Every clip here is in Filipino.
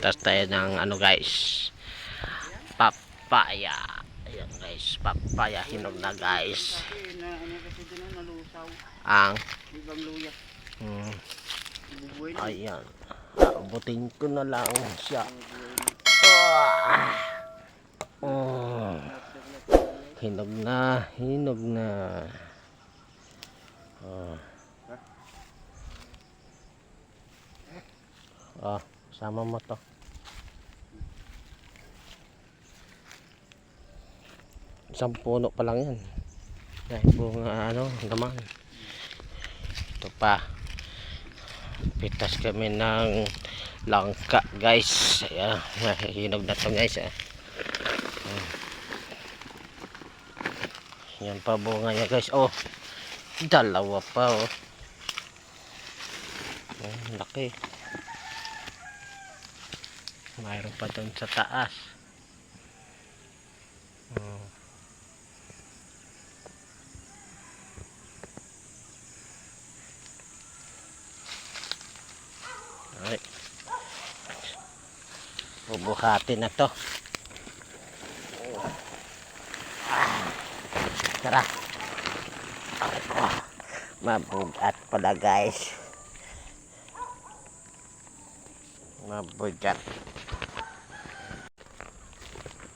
Pitas tayo ng ano guys, papaya. Ayan guys, papaya hinog na guys. Ang ayan, abutin ko na lang siya. Hinog na, hinog na. Sama mo to. Isang puno pa lang yan. Dahil bunga ano, naman. Ito pa. Pitas kami ng langka guys. Ayan, hinog na to guys. Yan pa bunga niya guys. Oh, dalawa pa oh. Laki. Mayroon pa doon sa taas. Alright. Bubuhatin na to. Tara. Mabugat pala guys. Mabugat.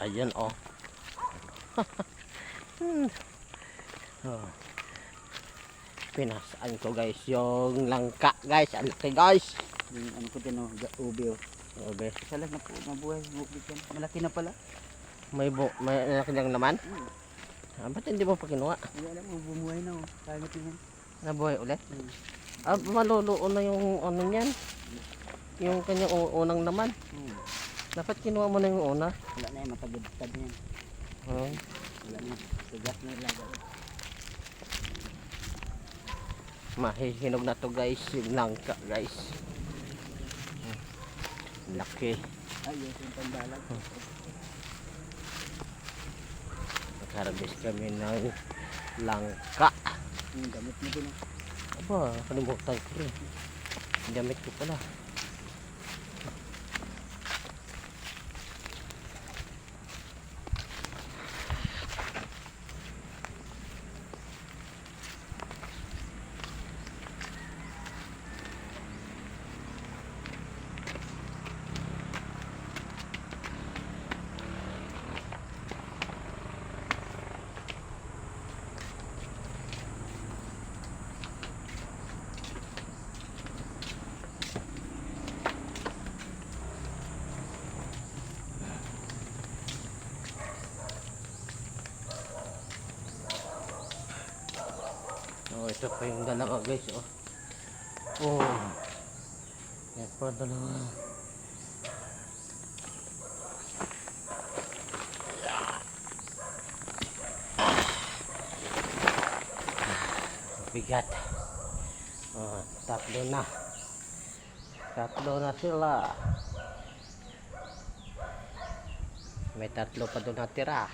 Ayan oh. Pinasaan ko guys yung langka guys. Ang laki guys. Yung ano ko din oh, ube oh. Ube. Salag na po, mabuhay. Malaki na pala. May laki lang naman? Ba't hindi mo pa kinuha? Hindi alam mo, bumuhay na oh. Kaya natin. Nabuhay ulit? Maluluo na yung ano niyan. Yung kanyang unang naman. Dapat kinuha mo na yung una. Wala na yan, matagad-tad yan. Wala na, sugat na ilaga. Mahihinog na to guys, yung langka guys. Laki. Ayos yung pandalag. Nagharabis kami ng langka. Yung gamit mo din. Aba, kalimutan ko rin. Gamit ko pala. Ito pa yung dalawa guys oh. Yan pa dalawa. Bigat. Tatlo na. Tatlo na sila. May tatlo pa doon natira.